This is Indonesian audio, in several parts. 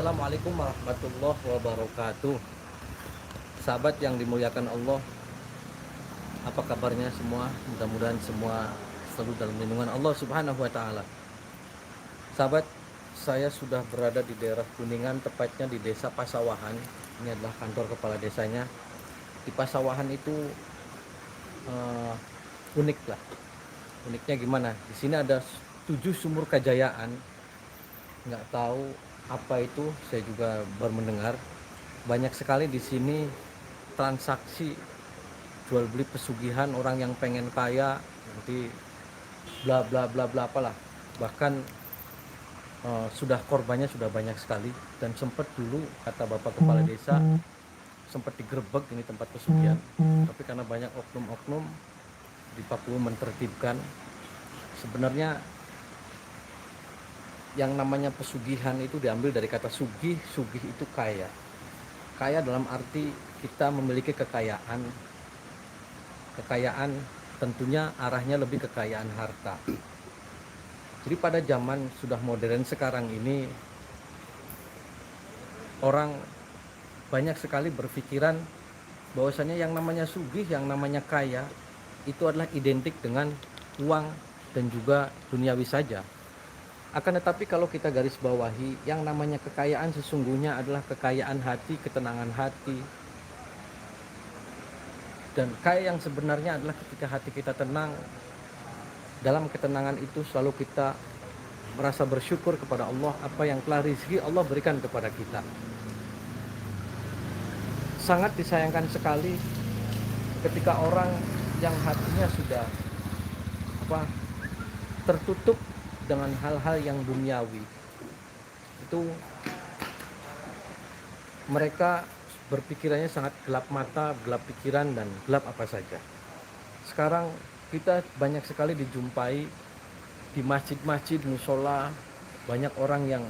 Assalamualaikum warahmatullahi wabarakatuh. Sahabat yang dimuliakan Allah, apa kabarnya semua? Mudah-mudahan semua selalu dalam lindungan Allah Subhanahu wa taala. Sahabat, saya sudah berada di daerah Kuningan, tepatnya di Desa Pasawahan. Ini adalah kantor kepala desanya. Di Pasawahan itu eh, unik lah. Uniknya gimana? Di sini ada 7 sumur kejayaan. Nggak tahu apa itu, saya juga baru mendengar. Banyak sekali di sini transaksi jual beli pesugihan, orang yang pengen kaya nanti bla bla bla bla apalah. Bahkan sudah korbannya sudah banyak sekali, dan sempat dulu kata Bapak Kepala Desa sempat digerebek ini tempat pesugihan, tapi karena banyak oknum-oknum di Papua menertibkan. Sebenarnya yang namanya pesugihan itu diambil dari kata sugih. Sugih itu kaya. Kaya dalam arti kita memiliki kekayaan. Kekayaan tentunya arahnya lebih kekayaan harta. Jadi pada zaman sudah modern sekarang ini, orang banyak sekali berpikiran bahwasanya yang namanya sugih, yang namanya kaya itu adalah identik dengan uang dan juga duniawi saja. Akan tetapi kalau kita garis bawahi, yang namanya kekayaan sesungguhnya adalah kekayaan hati, ketenangan hati. Dan kaya yang sebenarnya adalah ketika hati kita tenang. Dalam ketenangan itu selalu kita merasa bersyukur kepada Allah apa yang telah rezeki Allah berikan kepada kita. Sangat disayangkan sekali ketika orang yang hatinya sudah tertutup dengan hal-hal yang duniawi, itu mereka berpikirannya sangat gelap mata, gelap pikiran, dan gelap apa saja. Sekarang kita banyak sekali dijumpai di masjid-masjid, musola, banyak orang yang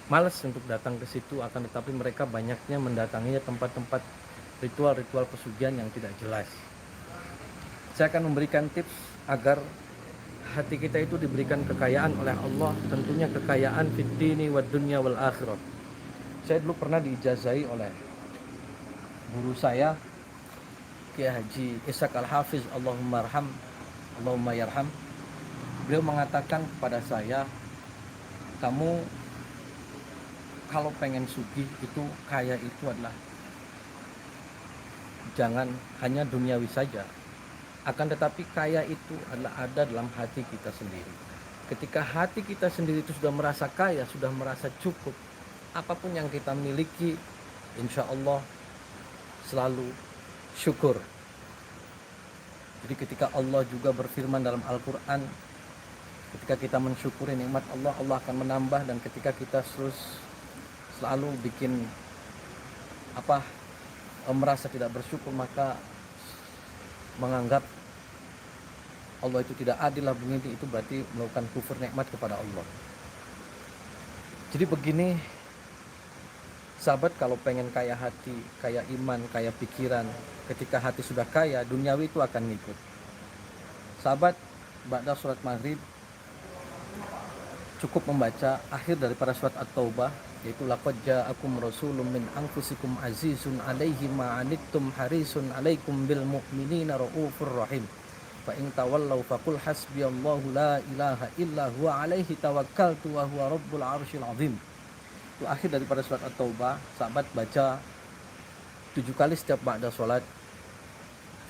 malas untuk datang ke situ, akan tetapi mereka banyaknya mendatanginya tempat-tempat ritual-ritual pesugihan yang tidak jelas. Saya akan memberikan tips agar hati kita itu diberikan kekayaan oleh Allah, tentunya kekayaan fid dini wad dunya wal akhirah. Saya dulu pernah diijazahi oleh guru saya, Kiai Haji Ishaq Al-Hafiz, Allahumma arham, Allahumma yarham. Beliau mengatakan kepada saya, kamu kalau pengen sugih itu, kaya itu adalah jangan hanya duniawi saja, akan tetapi kaya itu adalah ada dalam hati kita sendiri. Ketika hati kita sendiri itu sudah merasa kaya, sudah merasa cukup, apapun yang kita miliki, insya Allah selalu syukur. Jadi ketika Allah juga berfirman dalam Al-Quran, ketika kita mensyukuri nikmat Allah, Allah akan menambah. Dan ketika kita selalu bikin merasa tidak bersyukur, maka menganggap Allah itu tidak adil lah, begini, itu berarti melakukan kufur nikmat kepada Allah. Jadi begini sahabat, kalau pengen kaya hati, kaya iman, kaya pikiran, ketika hati sudah kaya, duniawi itu akan ngikut. Sahabat, ba'da surat maghrib cukup membaca akhir daripada surat At-Taubah, yaitu laqad ja'akum rasulun min anfusikum azizun 'alaihi ma 'anittum harisun 'alaikum bil mu'minina raufur rahim. Fa in tawallaw faqul hasbiyallahu la ilaha illa huwa 'alaihi tawakkaltu wa huwa rabbul 'arsyil 'azim. Itu akhir daripada surat At-Taubah. Sahabat baca 7 kali setiap ba'da salat.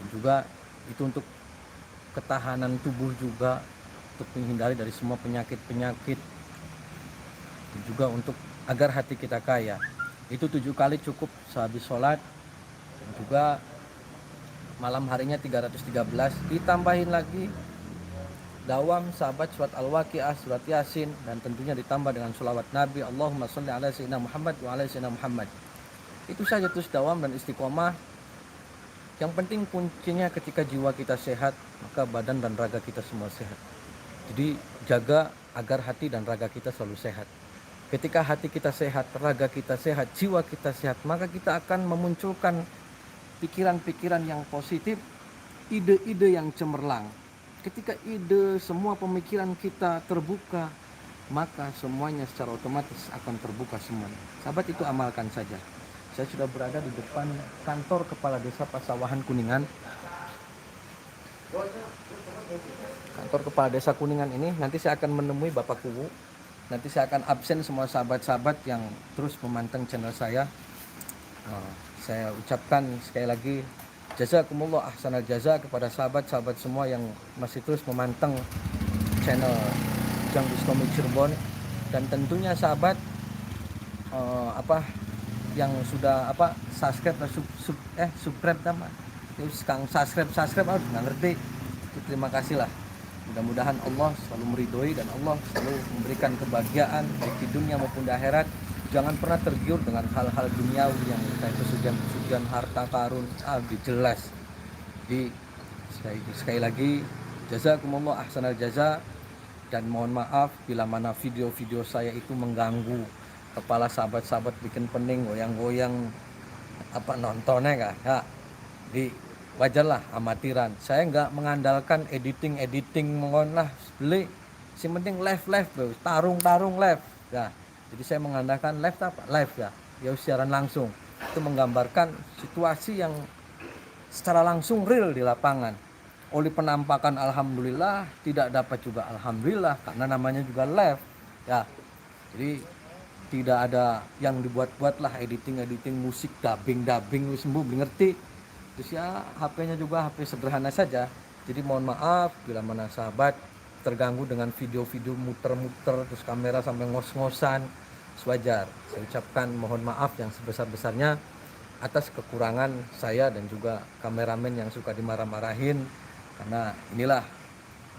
Dan juga itu untuk ketahanan tubuh juga, untuk menghindari dari semua penyakit-penyakit, dan juga untuk agar hati kita kaya. Itu 7 kali cukup sehabis sholat. Dan juga malam harinya 313, ditambahin lagi dawam sahabat surat Al-Waqiah, surat Yasin, dan tentunya ditambah dengan sholawat Nabi, Allahumma sholli ala sayyidina Muhammad wa ala sayyidina Muhammad. Itu saja terus dawam dan istiqomah. Yang penting kuncinya ketika jiwa kita sehat, maka badan dan raga kita semua sehat. Jadi jaga agar hati dan raga kita selalu sehat. Ketika hati kita sehat, raga kita sehat, jiwa kita sehat, maka kita akan memunculkan pikiran-pikiran yang positif, ide-ide yang cemerlang. Ketika ide, semua pemikiran kita terbuka, maka semuanya secara otomatis akan terbuka semuanya. Sahabat, itu amalkan saja. Saya sudah berada di depan kantor Kepala Desa Pasawahan Kuningan. Kantor Kepala Desa Kuningan ini nanti saya akan menemui Bapak Kuwu. Nanti saya akan absen semua sahabat-sahabat yang terus memantau channel saya. Saya ucapkan sekali lagi jazakumullah ahsanal jaza kepada sahabat-sahabat semua yang masih terus memantau channel Ujang Bustami Cirebon, dan tentunya sahabat yang sudah subscribe subscribe sama terus kang subscribe harus nggak ngerti itu, terima kasih lah. Mudah-mudahan Allah selalu meridhoi dan Allah selalu memberikan kebahagiaan baik di dunia maupun di akhirat. Jangan pernah tergiur dengan hal-hal duniawi yang kayak kesugihan harta karun. Jelas. Di sekali lagi jazakumullah ahsanal jaza, dan mohon maaf bila mana video-video saya itu mengganggu kepala sahabat-sahabat bikin pening goyang-goyang nontonnya kah ya. Di wajarlah amatiran. Saya nggak mengandalkan editing mohon lah beli. Si penting live tarung live ya. Jadi saya mengandalkan live ya siaran langsung. Itu menggambarkan situasi yang secara langsung real di lapangan. Oleh penampakan alhamdulillah, tidak dapat juga alhamdulillah, karena namanya juga live ya. Jadi tidak ada yang dibuat-buat lah, editing musik, dubbing sembuh ngerti. Terus ya HP-nya juga HP sederhana saja. Jadi mohon maaf bila mana sahabat terganggu dengan video-video muter-muter terus kamera sampai ngos-ngosan, sewajar. Saya ucapkan mohon maaf yang sebesar-besarnya atas kekurangan saya dan juga kameramen yang suka dimarah-marahin, karena inilah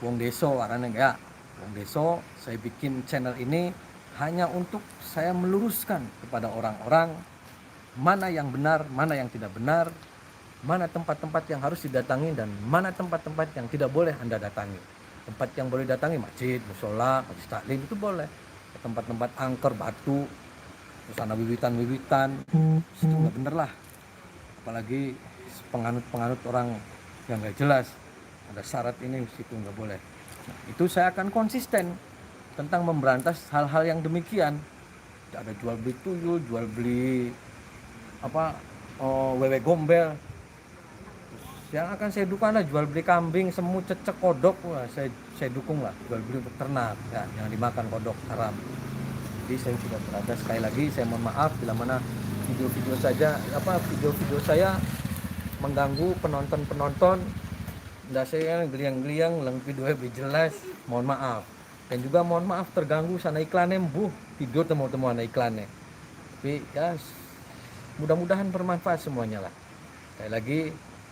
wong deso warnanya ya. Wong deso, saya bikin channel ini hanya untuk saya meluruskan kepada orang-orang mana yang benar, mana yang tidak benar, mana tempat-tempat yang harus didatangi dan mana tempat-tempat yang tidak boleh Anda datangi. Tempat yang boleh datangi masjid, musola, majlis taklim itu boleh. Tempat-tempat angker, batu, terus ada wiwitan, itu nggak bener lah. Apalagi penganut orang yang nggak jelas. Ada syarat ini, situ nggak boleh. Nah, itu saya akan konsisten tentang memberantas hal-hal yang demikian. Tidak ada jual beli tuyul, jual beli wewe gombel. Yang akan saya dukung lah jual beli kambing, semut, cecek, kodok, saya dukung lah jual beli untuk ternak ya, jangan dimakan kodok, haram. Jadi saya sudah berada, sekali lagi saya mohon maaf bila mana video-video saya mengganggu penonton. Nggak, saya geliang-geliang lang video lebih jelas, mohon maaf. Dan juga mohon maaf terganggu sana iklannya video temu-temu ana iklannya. Tapi ya mudah-mudahan bermanfaat semuanya lah. Sekali lagi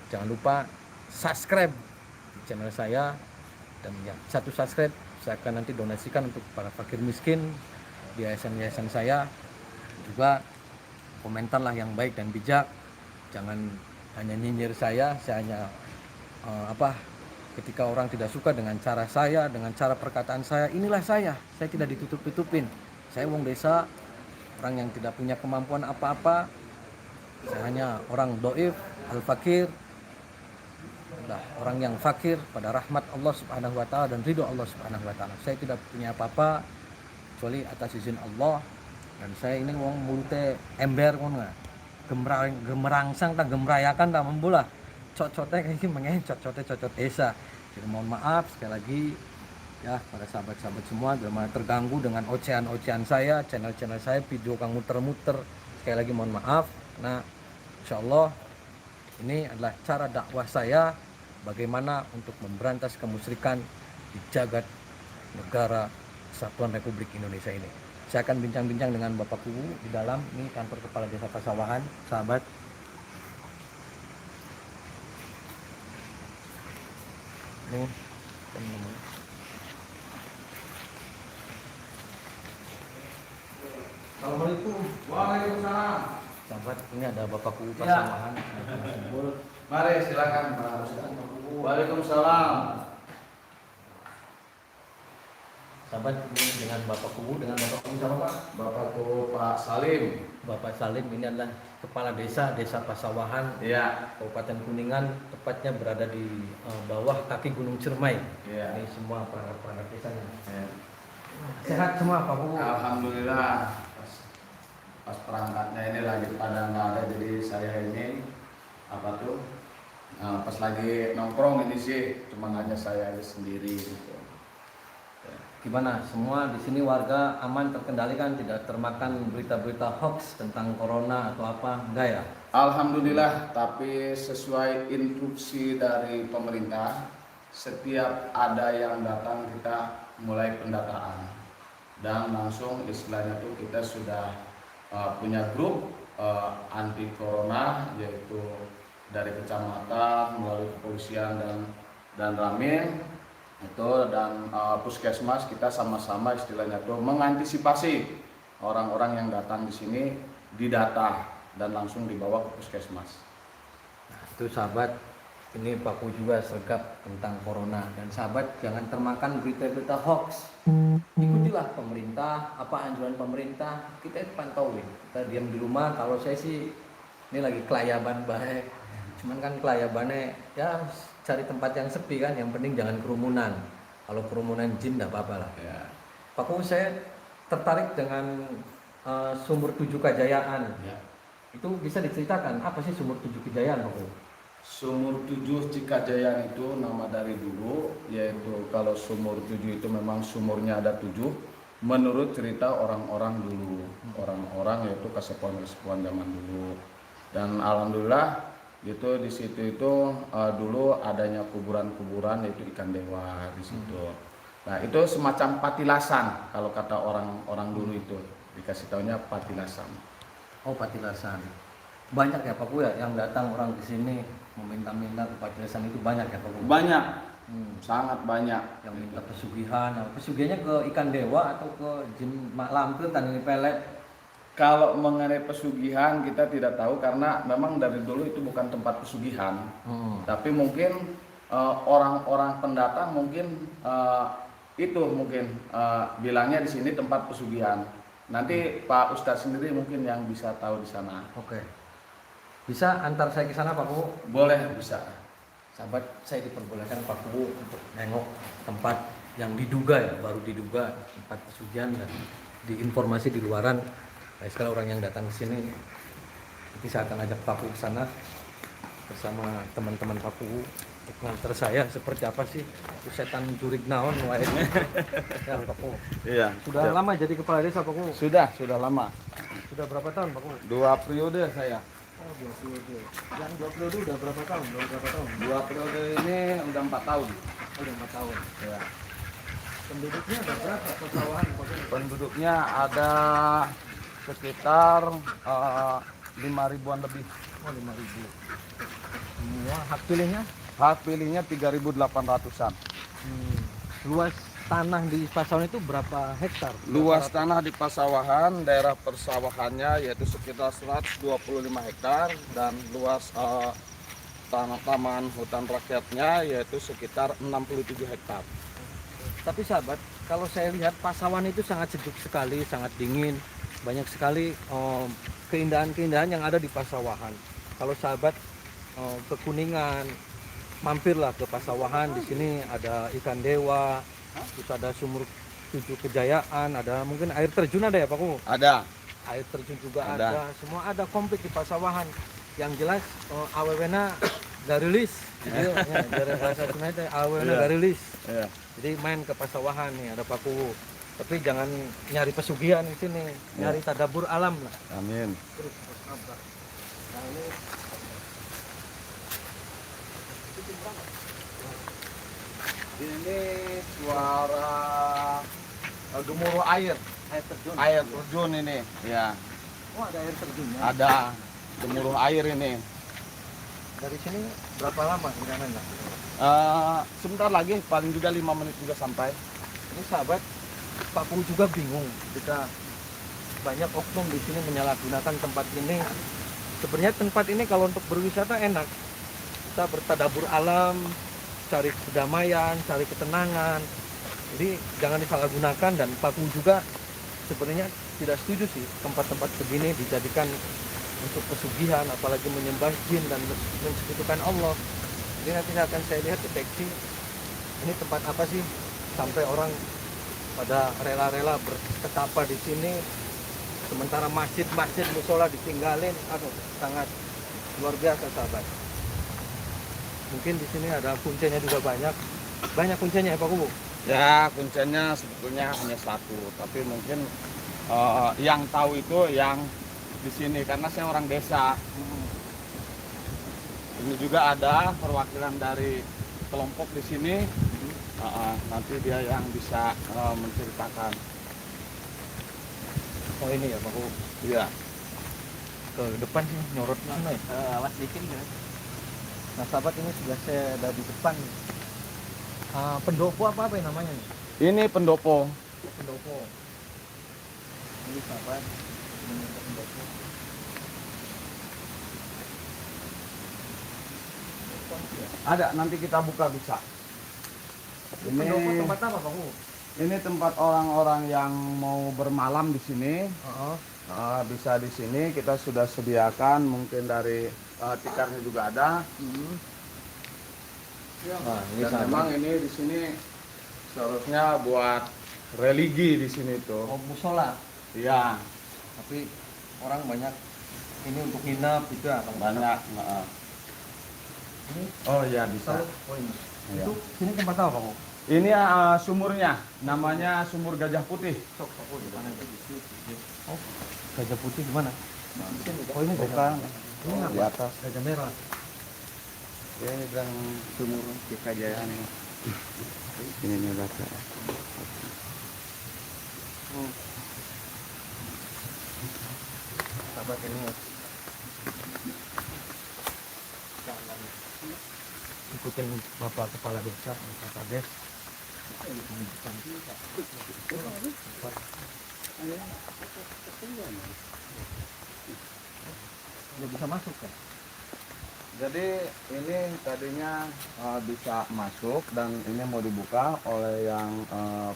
jangan lupa subscribe di channel saya, dan ya satu subscribe saya akan nanti donasikan untuk para fakir miskin di yayasan saya. Juga komentarlah yang baik dan bijak, jangan hanya nyinyir saya hanya ketika orang tidak suka dengan cara saya, dengan cara perkataan saya, inilah saya tidak ditutup-tutupin. Saya wong desa, orang yang tidak punya kemampuan apa-apa, saya hanya orang doif, al-fakir, orang yang fakir pada rahmat Allah Subhanahu wa taala dan ridho Allah Subhanahu wa taala. Saya tidak punya apa-apa kecuali atas izin Allah, dan saya ini wong mulute ember ngono. Gemerangsang tak gemerayakan tak membulah. Cocotnya kayak gini cocot desa. Jadi mohon maaf sekali lagi ya pada sahabat-sahabat semua bila mana terganggu dengan ocehan-ocehan saya, channel-channel saya, video kang muter-muter. Sekali lagi mohon maaf. Nah, insyaallah ini adalah cara dakwah saya bagaimana untuk memberantas kemusyrikan di jagat negara Kesatuan Republik Indonesia ini. Saya akan bincang-bincang dengan Bapak Kuwu di dalam ini kantor Kepala Desa Pasawahan, sahabat. Ini teman-teman. Assalamualaikum. Waalaikumsalam. Sahabat, ini ada Bapak Kuwu Pasawahan. Mari silakan Pak. Waalaikumsalam. Sahabat, ini dengan Bapak Kuwu, dengan Bapak Kuwu siapa Pak? Bapak Kuwu Pak Salim. Bapak Salim ini adalah Kepala Desa Pasawahan, Iya. Kabupaten Kuningan, tepatnya berada di bawah kaki Gunung Ciremai. Iya. Ini semua para desanya. Ya. Sehat semua Pak Bu? Alhamdulillah. Pas perangkatnya ini lagi pada nggak ada, jadi saya ini pas lagi nongkrong ini sih cuma hanya saya sendiri gitu. Gimana? Semua di sini warga aman, terkendali kan, tidak termakan berita-berita hoax tentang corona atau apa? Enggak ya? Alhamdulillah, tapi sesuai instruksi dari pemerintah, setiap ada yang datang kita mulai pendataan dan langsung istilahnya tuh kita sudah punya grup anti corona, yaitu dari kecamatan melalui kepolisian dan Ramil itu dan puskesmas. Kita sama-sama istilahnya tuh mengantisipasi orang-orang yang datang di sini, didata dan langsung dibawa ke puskesmas. Nah, itu sahabat, ini Pak Bu juga sergap tentang corona, dan sahabat jangan termakan berita-berita hoax. Ikutilah pemerintah, apa anjuran pemerintah, kita pantauin. Kita diam di rumah. Kalau saya sih ini lagi kelayaban baik, cuman kan kelayabannya ya cari tempat yang sepi kan, yang penting jangan kerumunan. Kalau kerumunan jin enggak apa-apa lah Ya. Pak Bu. Saya tertarik dengan sumur 7 Kejayaan. Ya. Itu bisa diceritakan apa sih sumur 7 Kejayaan Pak Bu? Sumur 7 Cikajayaan itu nama dari dulu, yaitu kalau sumur 7 itu memang sumurnya ada 7 menurut cerita orang-orang dulu, orang-orang yaitu kesepuan-kesepuan zaman dulu. Dan alhamdulillah gitu di situ itu dulu adanya kuburan-kuburan, yaitu ikan dewa di situ. Nah, itu semacam patilasan kalau kata orang-orang dulu, itu dikasih taunya patilasan. Oh, patilasan. Banyak ya Pak Bu ya yang datang orang ke sini meminta-minta ke patilasan, itu banyak ya Pak Bu? Banyak, sangat banyak. Yang minta pesugihan. Nah, pesugihannya ke ikan dewa atau ke jin mak lampir tanding pelet? Kalau mengenai pesugihan kita tidak tahu, karena memang dari dulu itu bukan tempat pesugihan. Tapi mungkin orang-orang pendatang mungkin itu mungkin bilangnya di sini tempat pesugihan. Nanti Pak Ustadz sendiri mungkin yang bisa tahu di sana. Oke. Bisa antar saya ke sana Pak Bu? Boleh, bisa. Sahabat, saya diperbolehkan Pak Bu untuk nengok tempat yang diduga ya, baru diduga tempat pesugihan, dan diinformasi di luaran. Nah, sekarang orang yang datang ke sini, nanti saya akan ajak Pak Bu ke sana bersama teman-teman Pak Bu. Nganter saya seperti apa sih itu setan jurig naon wae. Ya Pak Bu. Iya. Sudah lama jadi kepala desa Pak Bu? Sudah lama. Sudah berapa tahun Pak Bu? 2 periode saya. Oh, 2 periode. Yang 2 periode udah berapa tahun? Udah berapa tahun? 2 periode ini udah 4 tahun. Oh, udah 4 tahun. Ya. Penduduknya ada berapa persawahan Pak Bu? Penduduknya ada sekitar 5.000-an lebih. Oh, 5.000. Semua hak pilihnya? Hak pilihnya 3.800-an. Luas tanah di Pasawan itu berapa hektar? Luas tanah di Pasawahan, daerah persawahannya yaitu sekitar 125 hektar, dan luas tanah taman hutan rakyatnya yaitu sekitar 67 hektar. Tapi sahabat, kalau saya lihat Pasawan itu sangat sejuk sekali, sangat dingin. Banyak sekali keindahan-keindahan yang ada di Pasawahan. Kalau sahabat ke Kuningan, mampirlah ke Pasawahan. Di sini ada ikan dewa, terus ada sumur 7 Kejayaan, ada mungkin air terjun ada ya Pak Bu? Ada. Air terjun juga ada. Semua ada komplit di Pasawahan. Yang jelas awewena garilis. Jadi ya, dari bahasa Sunda itu awewena garilis. Iya. Jadi main ke Pasawahan nih, ada Pak Bu. Tapi jangan nyari pesugihan di sini, nyari tadabur alam lah. Amin. Terus nabrak. Nah, Ini suara gemuruh air terjun. terjun ini. Ya, Oh, ada air terjunnya. ada gemuruh air ini. Dari sini berapa lama perjalanan? Sebentar lagi, paling juga 5 menit juga sampai. Ini sahabat, Pak Pung juga bingung ketika banyak oknum di sini menyalahgunakan tempat ini. Sebenarnya tempat ini kalau untuk berwisata enak. Kita bertadabur alam, cari kedamaian, cari ketenangan. Jadi jangan disalahgunakan, dan Pak Pung juga sebenarnya tidak setuju sih tempat-tempat begini dijadikan untuk pesugihan, apalagi menyembah jin dan mensekutukan Allah. Jadi nanti akan saya lihat deteksi ini tempat apa sih sampai orang pada rela-rela berketapa di sini, sementara masjid-masjid musola ditinggalin. Aduh, sangat luar biasa sahabat. Mungkin di sini ada kuncinya juga banyak kuncinya ya Pak Kubu. Ya, kuncinya sebetulnya hanya satu, tapi mungkin yang tahu itu yang di sini karena saya orang desa. Ini juga ada perwakilan dari kelompok di sini. Nanti dia yang bisa menceritakan. Oh ini ya Pak Kubu. Iya. Ke depan sih nyorot mana ya? Awas dikit ya. Nah sahabat, ini sudah saya ada di depan. Pendopo apa ya namanya nih? Ini pendopo. Pendopo. Ini sahabat. Ini pendopo. Ada, nanti kita buka bisa. Pendopo tempat apa Pak Kubu? Ini tempat orang-orang yang mau bermalam di sini. Bisa di sini kita sudah sediakan, mungkin dari tikarnya juga ada. Nah, ini Dan sahabat. memang ini di sini seharusnya buat religi di sini tuh. Oh, musola. Iya, Tapi orang banyak ini untuk nginap gitu ya Bang? banyak. Ini Oh iya bisa. oh ini. Iya. Itu sini tempat apa Bang? Ini sumurnya, namanya sumur Gajah Putih. Sok di mana? Oh, gajah putih di mana? Oh ini Bukan, Ini di apa? atas. Gajah merah. Ya, ini bilang sumur Kekajayaan. Ini nih baca. Sahabat ini ikutin Bapak Kepala Desa, Pak Kades. Udah bisa masuk kan? Jadi ini tadinya bisa masuk dan ini mau dibuka oleh yang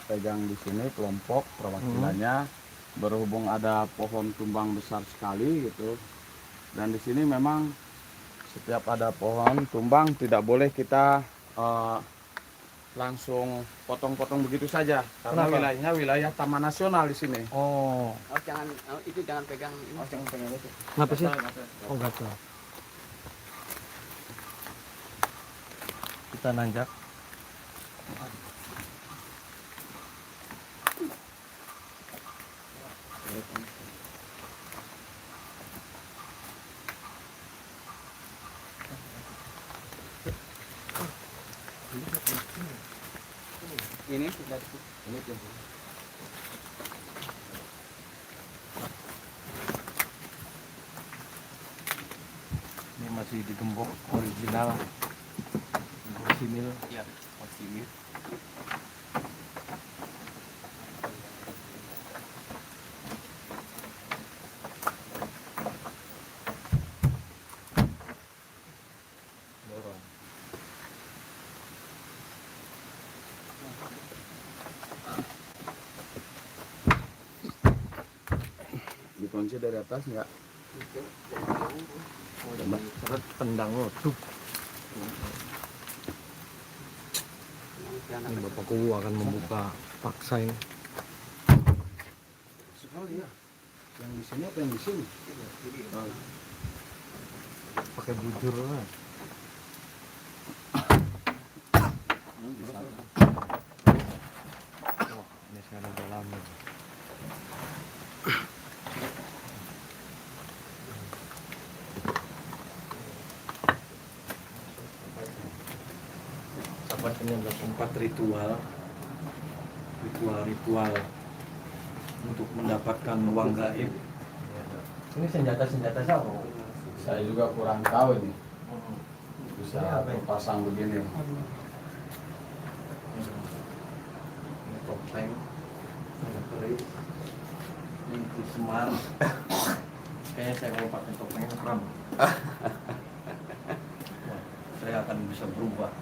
pegang di sini kelompok perwakilannya. Berhubung ada pohon tumbang besar sekali gitu. Dan di sini memang setiap ada pohon tumbang tidak boleh kita langsung potong-potong begitu saja karena Kenapa? wilayahnya wilayah Taman Nasional di sini. Oh, Oh, jangan itu jangan pegang ini. Jangan pengen itu. kenapa sih? Oh, gatel. Kita nanjak. Ini sudah Ini tuh. Ini masih digembok original. Simil. ya posisi. Dorong. Dikunci dari atas enggak? Oh, udah seret tendang lo. Duh. Ini bapakku akan membuka paksa ini. Sekali ya. Yang di sini apa yang di sini? Pakai bujur lah. Wah, ini sekarang dalamnya. Sahabat, ini adalah tempat ritual untuk mendapatkan uang gaib. Ini senjata-senjata siapa? Saya juga kurang tahu ini. Bisa Ini apa ini? pasang begini. Ini topeng, ini keris, ini semar. Kayaknya saya kalau pakai topengnya kram. Wah, saya akan bisa berubah.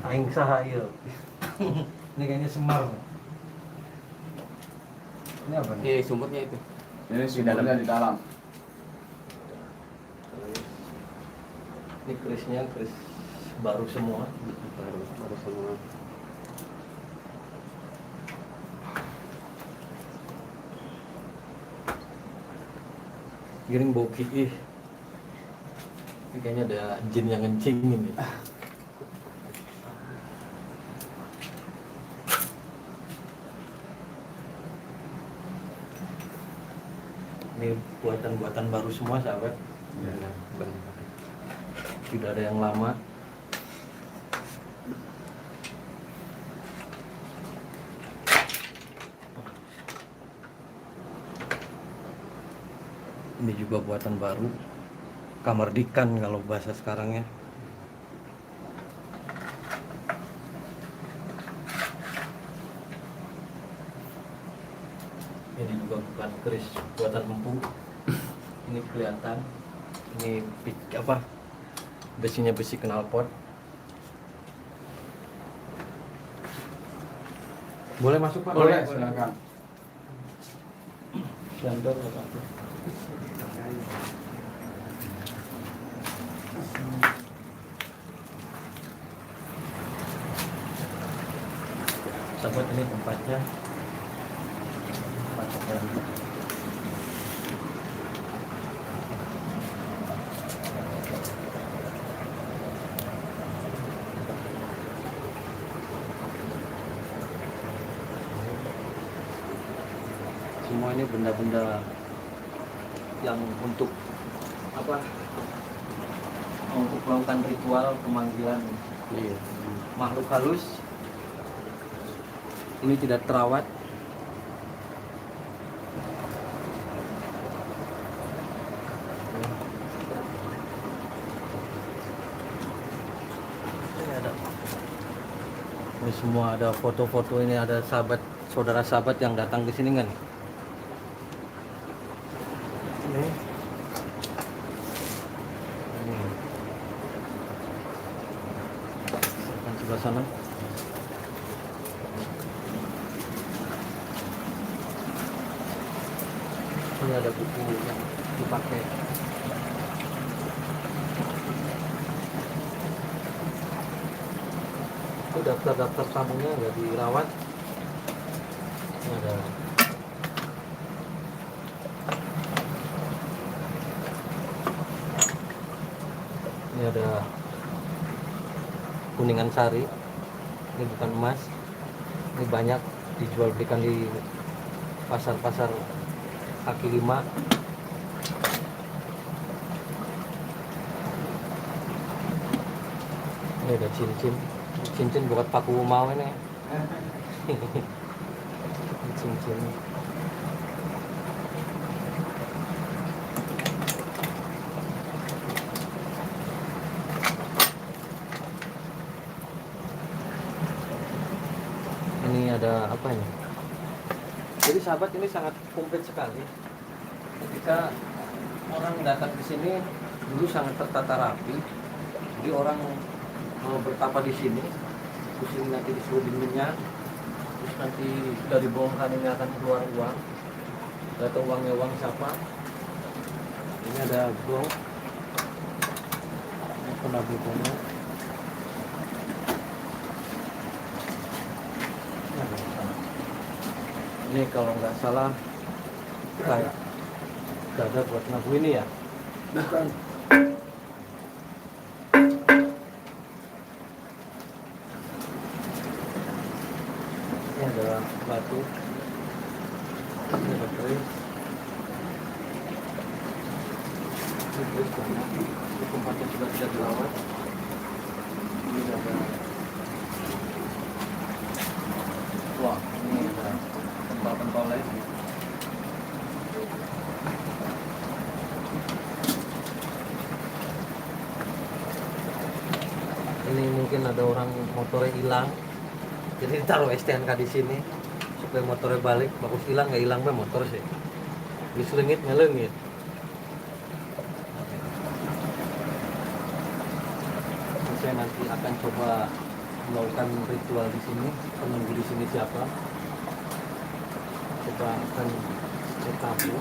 Aing sahaya. Ini kayaknya semar. Ini apa nih? Sumbernya itu. Ini sumbernya di dalam. Ini kerisnya keris baru semua. Baru semua. Giring bau ih. Ini kayaknya ada jin yang ngencing ini. Ini buatan-buatan baru semua sahabat. Tidak ada yang lama. Ini juga buatan baru. Kamar dikan kalau bahasa sekarangnya. Ini juga bukan keris buatan empu. Ini kelihatan. Ini apa? Besinya besi knalpot. Boleh masuk Pak? Boleh, silakan. Jandor apa? Sahabat, ini tempatnya. Semua ini benda-benda yang untuk apa? Untuk melakukan ritual pemanggilan makhluk halus. Ini tidak terawat. Ini semua ada foto-foto, ini ada sahabat, saudara sahabat yang datang ke sini kan. Ini. Ini. Sebelah sana. Ini ada buku yang dipakai. Itu daftar-daftar tamunya nggak dirawat. Ini ada. Ini ada kuningan sari. Ini bukan emas. Ini banyak dijual belikan di pasar-pasar kaki lima. Ini ada cincin buat paku mau ini. Cincin. Ini ada apa ini? Jadi sahabat, ini sangat komplit sekali. Ketika orang datang ke sini dulu sangat tertata rapi. Jadi orang bertapa di sini, terus ini nanti disuruh dindingnya, terus nanti dari bongkar ini akan keluar uang. Gak tahu uangnya uang siapa. Ini ada gong. Ini penabungnya. Ini kalau nggak salah kayak dada buat nabu ini ya. Bukan. Ini ada batu. Ini ada keris. Ini keris banyak. Ini tempatnya sudah tidak dirawat. Ini ada. Wah, ini ada tempal-tempal lain. Ini mungkin ada orang motornya hilang, jadi ditaruh STNK di sini supaya motornya balik. Bagus hilang nggak hilang be motor sih, diselingit ngelengit. Saya nanti akan coba melakukan ritual di sini. Penunggu di sini siapa? Coba akan tahu.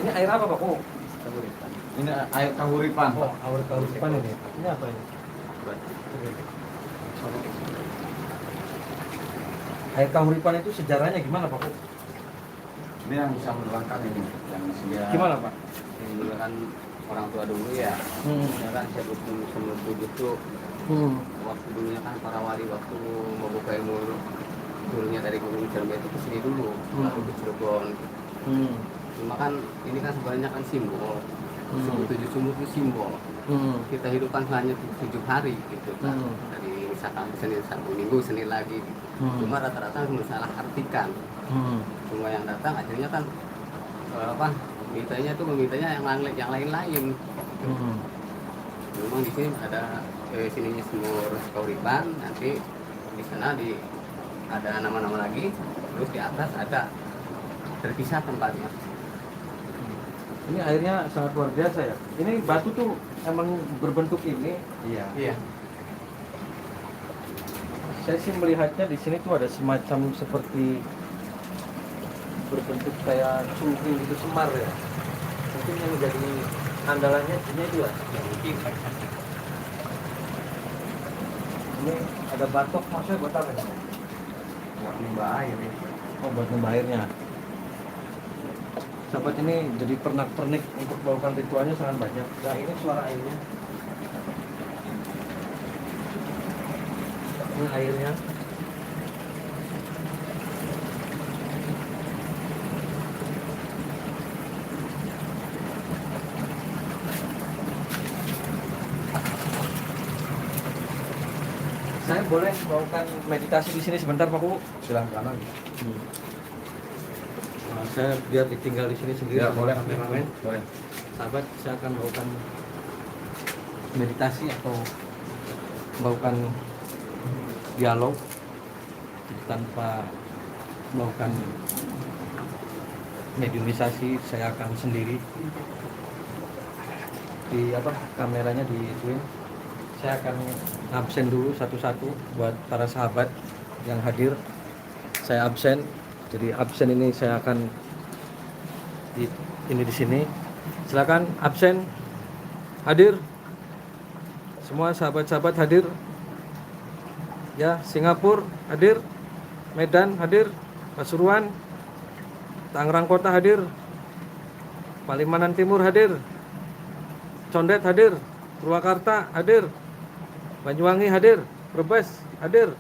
Ini air apa Pak? Oh, Ini air kahuripan. oh air kahuripan ini. Ini apa ini? Air kahuripan itu sejarahnya gimana Pak? Ini yang bisa menerangkan ini, yang dia Gimana Pak? Ini dulu kan orang tua dulu ya. Ya kan saya sebelum itu waktu dulunya kan para wali waktu mau buka ilmu dulunya dari Gunung Ciremai itu ke sini dulu, lalu ke Cirebon. Cuma kan ini kan sebenarnya kan simbol. Tujuh sumur itu simbol. Kita hidupkan hanya 7 hari gitu kan. Dari misalkan Senin Sabtu Minggu Senin lagi. Cuma rata-rata salah artikan. Semua yang datang akhirnya kan memintanya yang lain-lain. Memang di sini ada sininya sumur Kauripan, nanti di sana ada nama-nama lagi, terus di atas ada terpisah tempatnya. Ini airnya sangat luar biasa ya. Ini batu tuh emang berbentuk ini. Iya. Saya sih melihatnya di sini tuh ada semacam seperti berbentuk kayak cungkring gitu, semar ya. Mungkin yang jadi andalannya ini juga. Ini ada batok, maksudnya buat apa? Buat limbah air ya. Oh, buat nambah airnya. Sahabat, ini jadi pernak-pernik untuk melakukan ritualnya sangat banyak. Nah, ini suara airnya. Ini airnya. Saya boleh melakukan meditasi di sini sebentar, Pak Bu? silakan lagi. Nah, saya biar ditinggal di sini sendiri. Ya, sama boleh. kameramen. Boleh. Sahabat, saya akan melakukan meditasi atau melakukan dialog tanpa melakukan mediumisasi. Saya akan sendiri di kameranya di twin. Saya akan absen dulu satu-satu buat para sahabat yang hadir. Saya absen. Jadi absen ini saya akan di sini. Silakan absen hadir. Semua sahabat-sahabat hadir. Ya, Singapura hadir, Medan hadir, Pasuruan, Tangerang Kota hadir, Palimanan Timur hadir, Condet hadir, Purwakarta hadir, Banyuwangi hadir, Brebes hadir,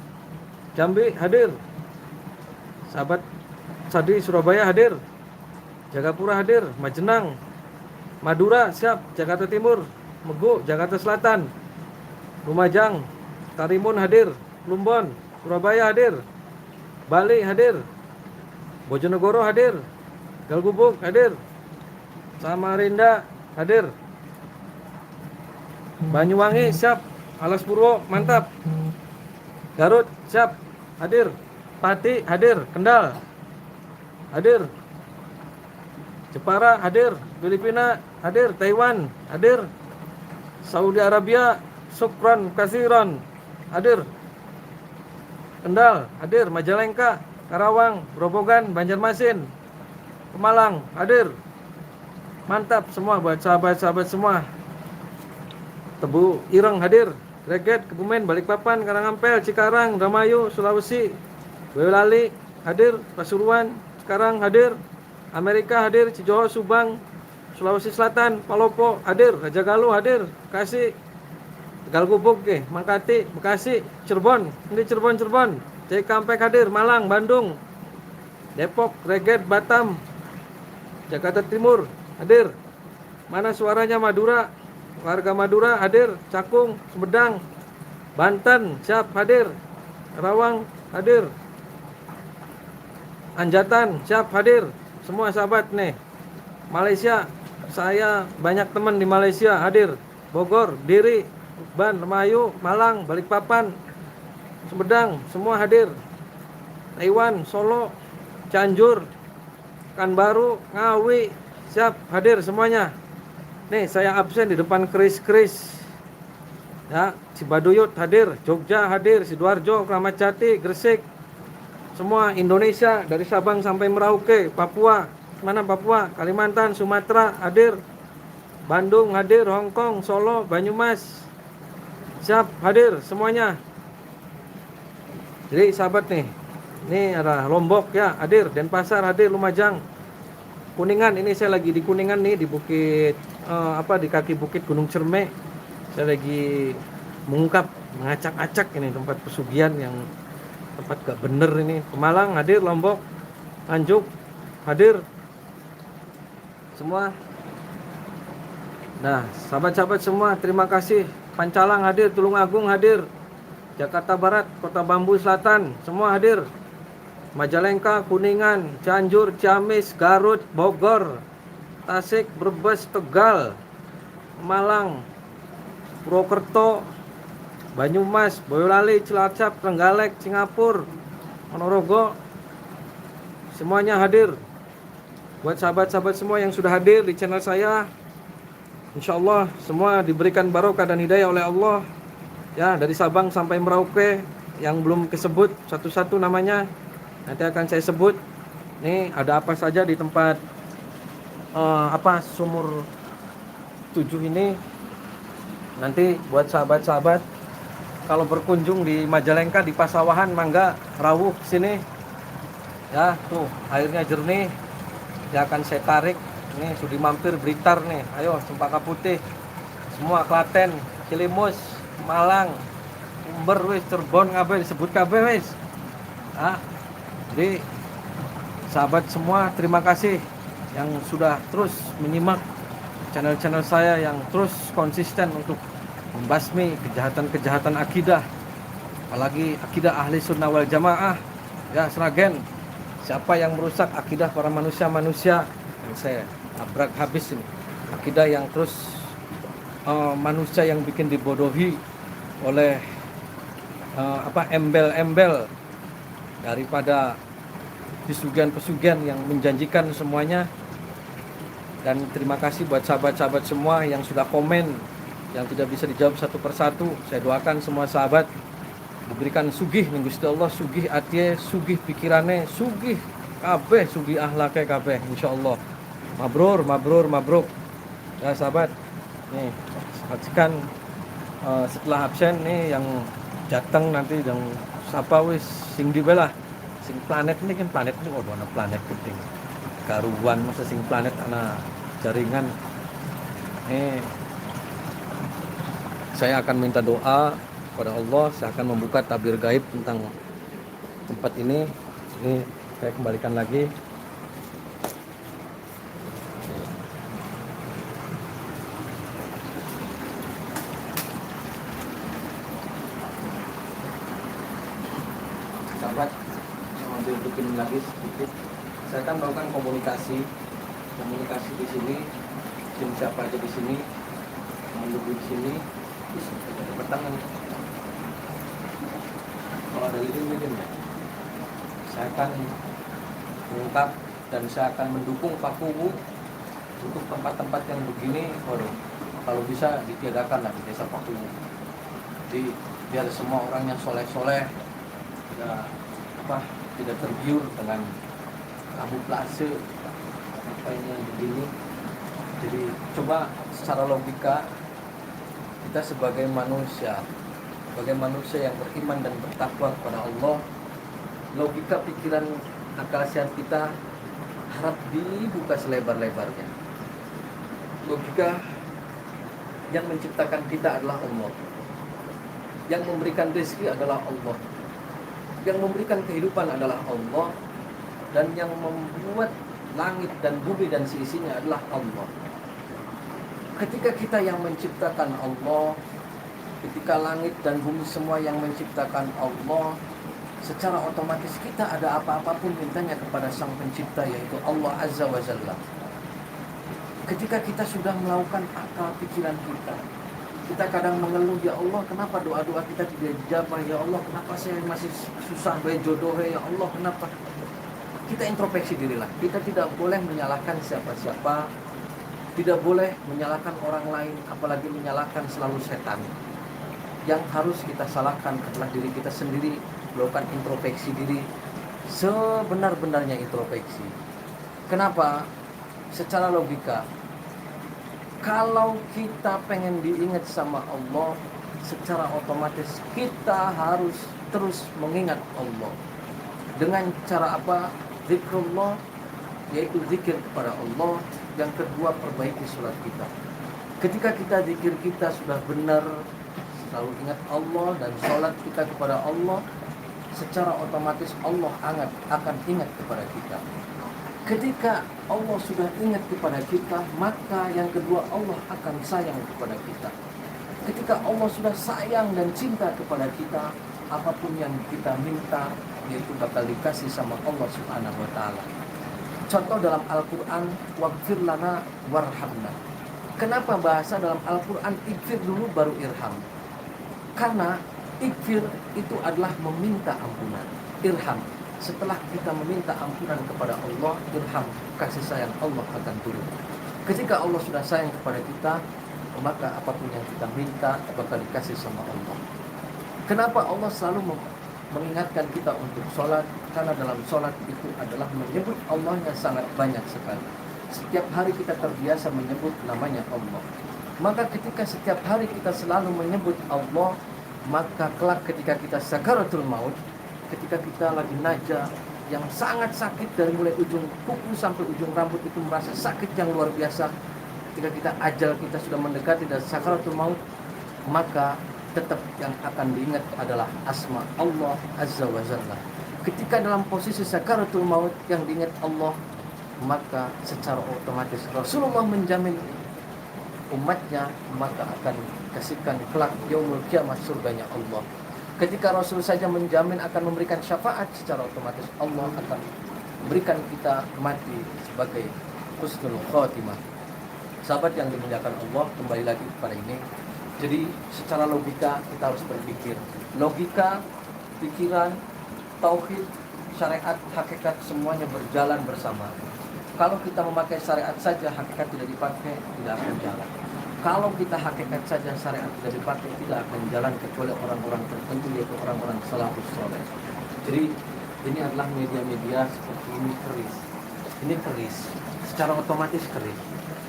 Jambi hadir, sahabat Sadi Surabaya hadir, Jagapura hadir, Majenang, Madura siap, Jakarta Timur, Megu Jakarta Selatan, Lumajang, Karimun hadir, Plumbon, Surabaya hadir, Bali hadir, Bojonegoro hadir, Galgubuk hadir, Samarinda hadir, Banyuwangi siap, Alas Purwo mantap, Garut siap hadir, Pati hadir, Kendal hadir, Jepara hadir, Filipina hadir, Taiwan hadir, Saudi Arabia syukran kasiran hadir, Kendal hadir, Majalengka, Karawang, Grobogan, Banjarmasin, Pemalang hadir. Mantap semua buat sahabat-sahabat semua. Tebu Ireng hadir, Greget, Kebumen, Balikpapan, Karangampel, Cikarang, Ramayu, Sulawesi, Boyolali hadir, Pasuruan sekarang hadir, Amerika hadir, Cijoho, Subang, Sulawesi Selatan, Palopo hadir, Raja Galuh hadir, Bekasi, Tegal Gubuk, Mangkati, Bekasi, Cirebon, ini Cirebon, Cikampek hadir, Malang, Bandung, Depok, Greget, Batam, Jakarta Timur hadir. Mana suaranya Madura? Warga Madura hadir, Cakung, Sumedang, Banten siap hadir, Karawang hadir, Anjatan siap hadir. Semua sahabat nih. Malaysia, saya banyak teman di Malaysia hadir. Bogor, Diri, Ban, Remayu, Malang, Balikpapan, Sumedang semua hadir. Taiwan, Solo, Cianjur, Pekanbaru, Ngawi siap hadir semuanya. Nih saya absen di depan keris-keris. Ya, Cibaduyut hadir, Jogja hadir, Sidoarjo, Kramat Jati, Gresik. Semua Indonesia dari Sabang sampai Merauke, Papua, mana Papua, Kalimantan, Sumatera hadir. Bandung hadir, Hongkong, Solo, Banyumas. Siap hadir semuanya. Jadi sahabat nih. Ini ada Lombok ya hadir, Denpasar hadir, Lumajang, Kuningan. Ini saya lagi di Kuningan nih, di bukit di kaki bukit Gunung Cerme. Saya lagi mengungkap, mengacak-acak ini tempat pesugihan yang tempat gak bener ini. Pemalang hadir, Lombok, Nganjuk hadir semua. Nah, sahabat-sahabat semua, terima kasih. Pancalang hadir, Tulungagung hadir, Jakarta Barat, Kota Bambu Selatan, semua hadir. Majalengka, Kuningan, Cianjur, Ciamis, Garut, Bogor, Tasik, Brebes, Tegal, Malang, Purwokerto, Banyumas, Boyolali, Cilacap, Trenggalek, Singapura, Ponorogo, semuanya hadir. Buat sahabat-sahabat semua yang sudah hadir di channel saya, insya Allah semua diberikan barokah dan hidayah oleh Allah. Ya, dari Sabang sampai Merauke, yang belum kesebut satu-satu namanya nanti akan saya sebut. Nih ada apa saja di tempat sumur 7 ini. Nanti buat sahabat-sahabat kalau berkunjung di Majalengka, di Pasawahan, mangga rawuh sini. Ya, tuh airnya jernih. Ya akan saya tarik. Ini sudah mampir Blitar nih. Ayo Cempaka Putih, semua Klaten, Cilimus, Malang, Umber wis, Cirebon kabeh disebut kabeh wis. Jadi sahabat semua, terima kasih yang sudah terus menyimak channel-channel saya, yang terus konsisten untuk membasmi kejahatan-kejahatan akidah, apalagi akidah ahli sunnah wal jamaah. Ya, Sragen, siapa yang merusak akidah para manusia-manusia, yang saya abrak habis ini. Akidah yang terus manusia yang bikin dibodohi oleh embel-embel daripada pesugihan-pesugihan yang menjanjikan semuanya. Dan terima kasih buat sahabat-sahabat semua yang sudah komen, yang tidak bisa dijawab satu persatu. Saya doakan semua sahabat diberikan sugih ning Gusti Allah, sugih atiye, sugih pikirane, sugih kabeh, sugih akhlake kabeh insyaallah. Mabrur, mabrur, mabruk. Ya sahabat, nih saksikan setelah absen nih yang datang nanti, yang siapa wis sing di belah sing planet ini kan, planet ini ana planet penting karuan, masa sing planet ana jaringan. Saya akan minta doa kepada Allah, saya akan membuka tabir gaib tentang tempat ini. Ini saya kembalikan lagi. Sahabat, saya ambil bikin lagi sedikit. Saya akan melakukan komunikasi di sini. Siapa aja di sini, menunggu di sini. Pertanyaan, kalau ada izin ya, saya akan mengungkap dan saya akan mendukung Pak Kubu untuk tempat-tempat yang begini. Kalau bisa ditiadakan lah di desa Pak Kubu. Jadi biar semua orang yang soleh-soleh tidak tergiur dengan kamuflase apa ini yang begini. Jadi coba secara logika, kita sebagai manusia yang beriman dan bertakwa kepada Allah, logika pikiran akal sehat kita harap dibuka selebar-lebarnya. Logika yang menciptakan kita adalah Allah, yang memberikan rezeki adalah Allah, yang memberikan kehidupan adalah Allah, dan yang membuat langit dan bumi dan seisinya adalah Allah. Ketika kita yang menciptakan Allah, ketika langit dan bumi semua yang menciptakan Allah, secara otomatis kita ada apa-apapun mintanya kepada Sang Pencipta, yaitu Allah Azza wa Jalla. Ketika kita sudah melakukan akal pikiran kita kadang mengeluh, ya Allah kenapa doa-doa kita tidak dijabah, ya Allah kenapa saya masih susah bae jodohnya, ya Allah kenapa. Kita introspeksi dirilah. Kita tidak boleh menyalahkan siapa-siapa, tidak boleh menyalahkan orang lain, apalagi menyalahkan selalu setan. Yang harus kita salahkan adalah diri kita sendiri, melakukan introspeksi diri, sebenar-benarnya introspeksi. Kenapa? Secara logika, kalau kita pengen diingat sama Allah, secara otomatis kita harus terus mengingat Allah. Dengan cara apa? Zikrullah, yaitu zikir kepada Allah. Yang kedua, perbaiki sholat kita. Ketika kita zikir kita sudah benar, selalu ingat Allah dan sholat kita kepada Allah, secara otomatis Allah akan ingat kepada kita. Ketika Allah sudah ingat kepada kita, maka yang kedua Allah akan sayang kepada kita. Ketika Allah sudah sayang dan cinta kepada kita, apapun yang kita minta yaitu bakal dikasih sama Allah Subhanahu wa taala. Contoh dalam Al-Qur'an, waghfir lana warhamna. Kenapa bahasa dalam Al-Qur'an ighfir dulu baru irham? Karena ighfir itu adalah meminta ampunan. Irham, setelah kita meminta ampunan kepada Allah, irham, kasih sayang Allah akan turun. Ketika Allah sudah sayang kepada kita, maka apapun yang kita minta bakal dikasih sama Allah. Kenapa Allah selalu mengingatkan kita untuk sholat? Karena dalam sholat itu adalah menyebut Allah yang sangat banyak sekali. Setiap hari kita terbiasa menyebut namanya Allah. Maka ketika setiap hari kita selalu menyebut Allah, maka kelak ketika kita sakaratul maut, ketika kita lagi najah yang sangat sakit dari mulai ujung kuku sampai ujung rambut itu merasa sakit yang luar biasa, ketika kita ajal kita sudah mendekati dan sakaratul maut, maka tetap yang akan diingat adalah asma Allah Azza wa Jalla. Ketika dalam posisi sakaratul maut yang diingat Allah, maka secara otomatis Rasulullah menjamin umatnya maka akan kasihkan kelak yaumul kiamat surganya Allah. Ketika Rasul saja menjamin akan memberikan syafaat, secara otomatis Allah akan memberikan kita mati sebagai husnul khotimah. Sahabat yang dimuliakan Allah, kembali lagi kepada ini. Jadi secara logika kita harus berpikir. Logika, pikiran, tauhid, syariat, hakikat semuanya berjalan bersama. Kalau kita memakai syariat saja, hakikat tidak dipakai, tidak akan jalan. Kalau kita hakikat saja, syariat tidak dipakai, tidak akan jalan kecuali orang-orang tertentu, yaitu orang-orang salafus saleh. Jadi ini adalah media-media seperti ini keris. Ini keris, secara otomatis keris.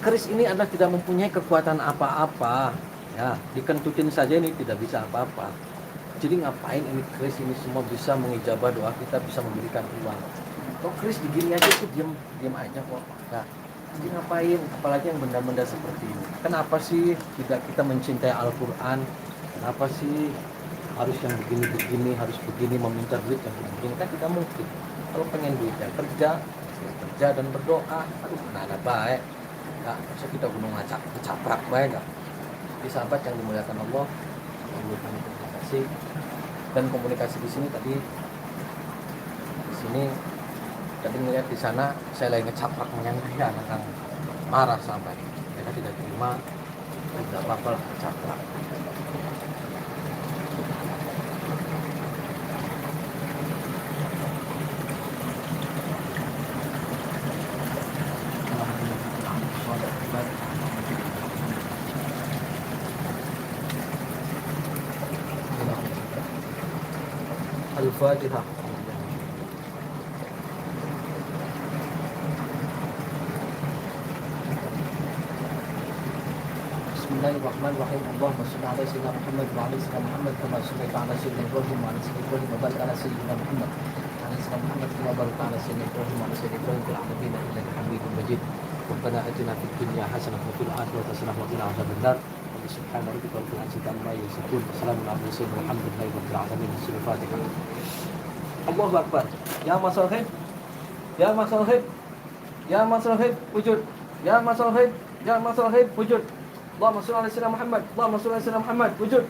Keris ini adalah tidak mempunyai kekuatan apa-apa. Ya, dikentutin saja ini tidak bisa apa-apa. Jadi ngapain ini keris ini semua bisa mengijabah doa kita, bisa memberikan uang. Kok keris digini aja itu diam aja kok. Nah, jadi ngapain? Apalagi yang benda-benda seperti ini. Kenapa sih tidak kita mencintai Al-Quran? Kenapa sih harus yang begini-begini, harus begini, meminta duit yang begini? Kan tidak mungkin. Kalau pengen duit ya kerja dan berdoa. Aduh, mana ada baik. Nah, masa kita gunung ngacak-ngacaprak baik gak? Jadi sahabat yang dimuliakan Allah, memerlukan komunikasi. Dan komunikasi di sini tadi melihat di sana saya lagi ngecaprak menyanyikan akan marah sampai mereka tidak terima, tidak apa-apa lah ngecaprak. Al-Fatihah. Bismillahirrahmanirrahim. Allahumma shalli ala sayyidina Muhammad wa ala sayyidina Muhammad kama shallaita ala sayyidina Ibrahim wa ala sayyidina Ibrahim wa barik ala sayyidina Muhammad wa ala sayyidina Muhammad kama barakta ala sayyidina Ibrahim wa ala sayyidina Ibrahim fil alamin innaka Hamidum Majid. Rabbana atina fid dunya hasanah wa fil akhirati hasanah wa qina adzaban nar. Subhana rabbika rabbil izzati amma yasifun wa salamun alal mursalin walhamdulillahi rabbil alamin. Al-Fatihah. Allahu Akbar. Ya masalahid, ya masalahid, ya masalahid wujud, ya masalahid, ya masalahid wujud. Allahumma shalli ala sayyidina Muhammad, Allahumma shalli ala sayyidina Muhammad wujud.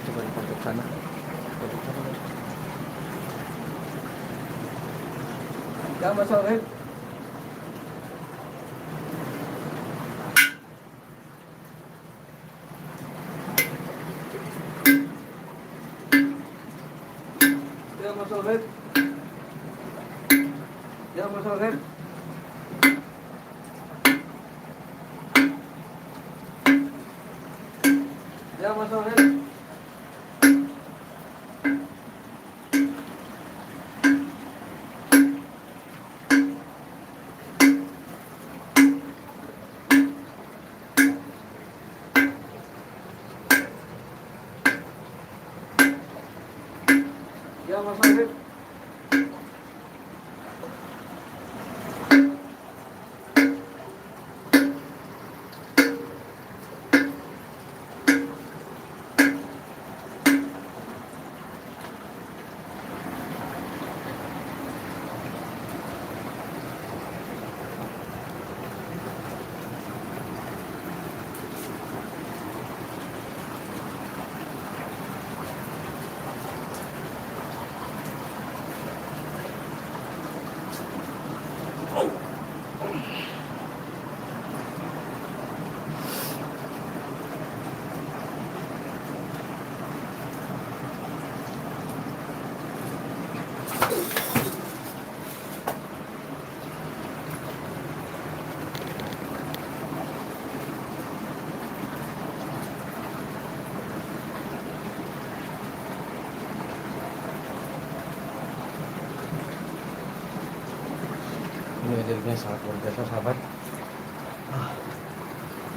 Coba dipotong sana. Ya masalahid. Ya masalahid. Ya masalahid. Ya Mas Arif. Ini energinya sangat luar biasa sahabat.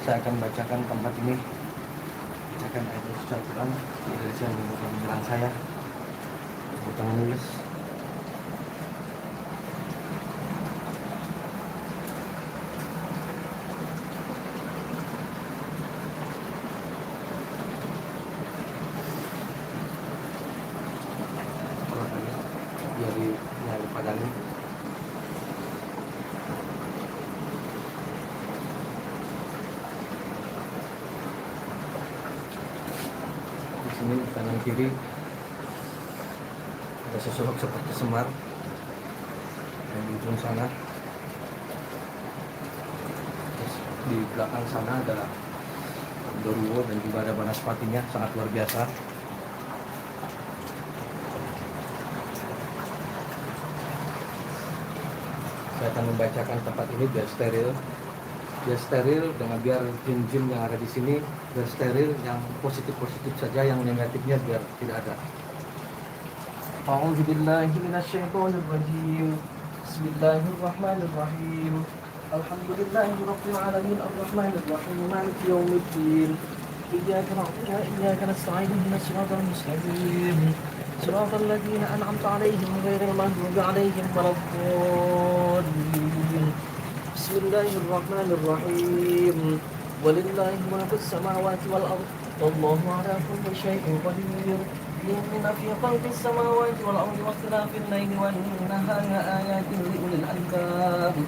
Saya akan bacakan tempat ini, bacakan ayat suci Al-Quran. Dari saya membuka penjelasan saya, bukan menulis. Biar nyari padangnya. Ini kanan kiri ada sosok seperti Semar, dan di ujung sana, terus di belakang sana ada Dorwo dan juga ada Banaspatinya, sangat luar biasa. Saya akan membacakan tempat ini biar steril. Biar steril dengan biar jin-jin yang ada di sini biar steril, yang positif-positif saja, yang negatifnya biar tidak ada. A'udzubillahi minasyaitonirrajim. Bismillahirrahmanirrahim. Alhamdulillahirabbil alamin arrahmanirrahim maliki yaumiddin. Iyyaka na'budu wa iyyaka nasta'in ihdinas siratal mustaqim. Siratal ladzina an'amta 'alaihim ghairil maghdubi 'alaihim waladdallin. Bismillahirrahmanirrahim. Walillahi ma fis samawati wal ardh. Wallahu 'ala kulli syai'in qadir. Inna fi khalqis samawati wal ardi wa ikhtilafil laili wan nahari ayatin li ulil albab.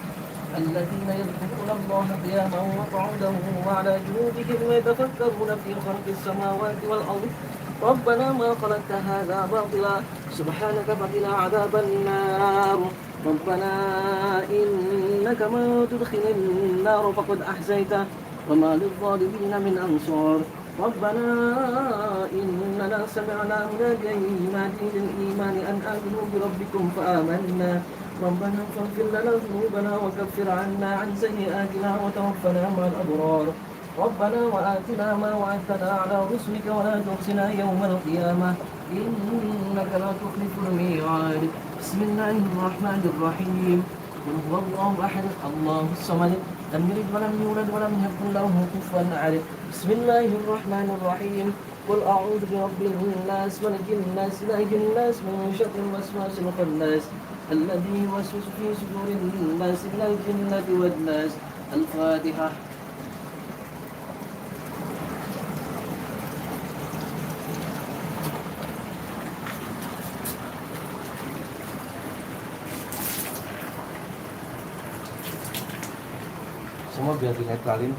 الذين يذكرون الله قياما وقعودا وعلى جنوبهم ويتفكرون في خلق السماوات والأرض ربنا ما خلقت هذا باطلا سبحانك فقنا عذاب النار ربنا إنك من تدخل النار فقد أحزيته وما للظالمين من أنصار ربنا إننا سمعنا مناديا ينادي للإيمان أن آمنوا بربكم فآمنا ربنا فاغفر لنا ذنوبنا وكفر عنا عن سيئاتنا وتوفنا مع الأبرار ربنا وآتنا ما وعدتنا على رسلك ولا تخزنا يوم القيامة إنك لا تخلف الميعاد بسم الله الرحمن الرحيم قل هو الله أحد الله الصمد لم يلد ولم يولد ولم يكن له كفوا أحد بسم الله الرحمن الرحيم قل أعوذ برب الناس ملك الناس إله الناس من شر الوسواس الخناس الذي يوسوس في صدور الناس من الجنة والناس الفاتحة. Semua biar dinetralin.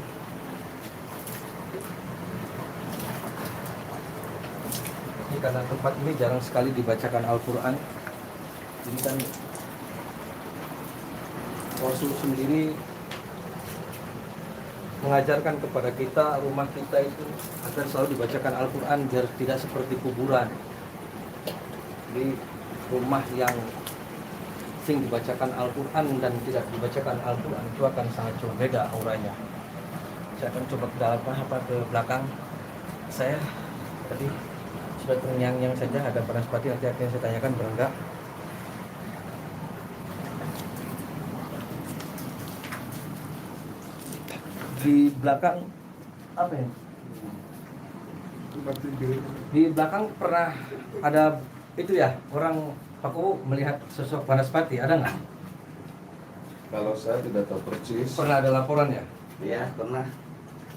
Ini karena tempat ini jarang sekali dibacakan Al-Quran. Ini kan Rasul sendiri mengajarkan kepada kita, rumah kita itu agar selalu dibacakan Al-Quran biar tidak seperti kuburan. Jadi rumah yang sing dibacakan Al-Quran dan tidak dibacakan Al-Quran itu akan sangat jauh beda auranya. Saya akan coba ke dalam ke belakang. Saya tadi sudah terngiang-ngiang saja, ada Banaspati, nanti akan saya tanyakan berengga. Di belakang apa ya? Di belakang pernah ada Itu ya, orang Paku melihat sosok Banaspati, ada nggak? Kalau saya tidak tahu persis. Pernah ada laporan ya? Iya, pernah.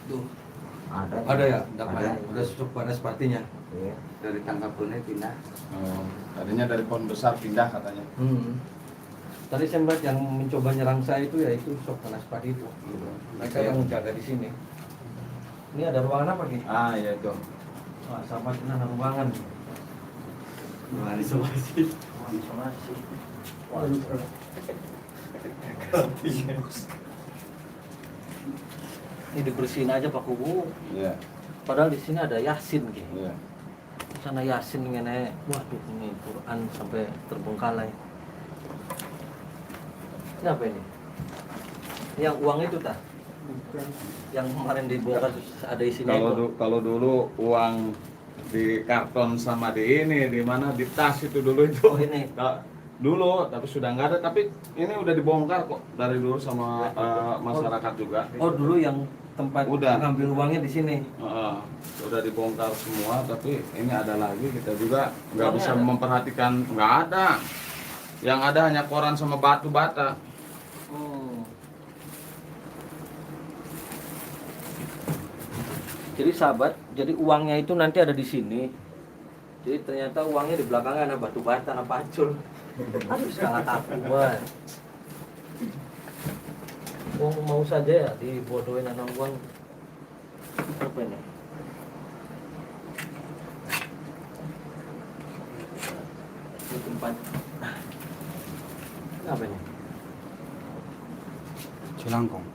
Tuh, Ada. ada ya? Ada. Ada sosok Banaspatinya. Iya. Dari Tangkapunnya pindah. Oh, tadinya dari pohon besar pindah katanya. Tadi saya melihat yang mencoba nyerang saya itu yaitu sosok Banaspati itu. Mereka yang menjaga di sini. Ini ada ruangan apa Ki? Ah iya itu. Wah, sama dengan ruangan. Ruangan isolasi. Ruangan isolasi. Wah, ini dibersihin aja Pak Kubu. Iya. Padahal di sini ada Yasin Ki. Iya. Di sana Yasin ngene. Waduh, ini Quran sampai terbengkalai. Ini apa ini? Ini yang uang itu tak? Bukan. Yang kemarin dibongkar terus ada isinya itu. Kalau dulu uang di karton sama di ini di mana di tas itu dulu itu. Oh ini. Dulu tapi sudah nggak ada, tapi ini udah dibongkar kok dari dulu sama masyarakat juga. Oh dulu yang tempat Udah. ngambil uangnya di sini. Udah dibongkar semua, tapi ini ada lagi, kita juga nggak Uangnya bisa ada? memperhatikan, nggak ada. Yang ada hanya koran sama batu bata. Jadi sahabat, jadi uangnya itu nanti ada di sini. Jadi ternyata uangnya di belakangnya ada batu bata, ada pacul. Aduh, sangat aku banget. Uang mau saja ya dibodohin anak uang. Apa ini? Ini tempat. Ini apa ini? Cilangkong.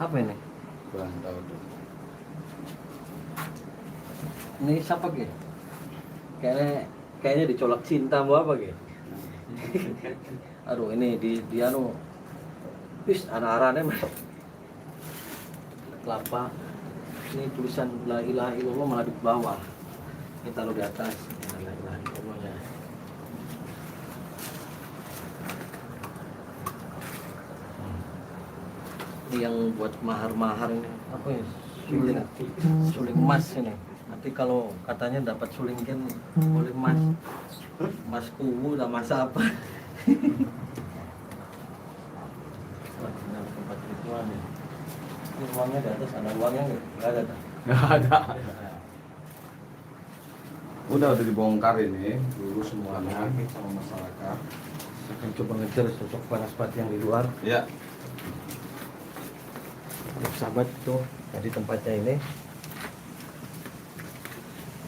Apa ini? Kurang tahu tuh. Ini siapa Ki? Kayaknya dicolak cinta mau apa Ki? Aduh ini di anu wis arah-arahnya mah kelapa. Ini tulisan la ilaha illallah malah di bawah. Ini taruh di atas. La ilaha illallah ya. Ini yang buat mahar-mahar ini apa ya? Suling emas ini. Nanti kalau katanya dapat suling kan oleh emas. Mas kubu udah masa apa? Wah, ini tempat ritual nih. Ini uangnya di atas, ada uangnya nggak? Nggak ada. Nggak ada. Udah dibongkar ini dulu semuanya sama masyarakat. Saya akan coba ngejar sosok Banaspati yang di luar. Ya. Untuk sahabat itu tadi tempatnya ini.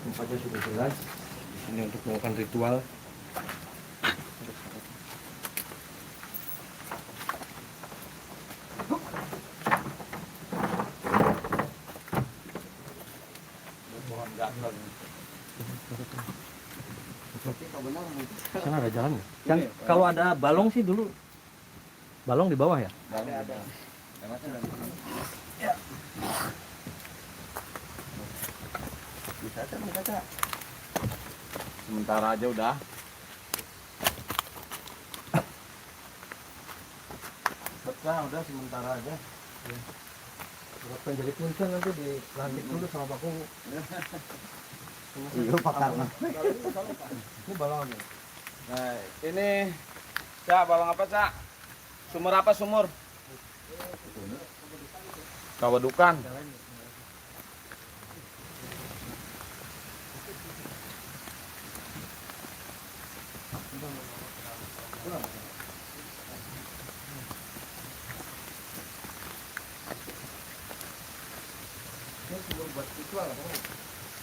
Tempatnya sudah jelas. Ini untuk melakukan ritual. Sana ada jalan ya? Yang kalau ada balong sih dulu. Balong di bawah ya? Ada. Bisa kan? Sementara aja udah. Betah udah sementara aja. Buat penjahit muncul nanti dilantik dulu sama Pak Kubu. Iya, Pak Karna. Ini balong nih. Nah, ini Cak, balong apa Cak? Sumur apa sumur? Kawadukan. Ini sumur buat ritual apa?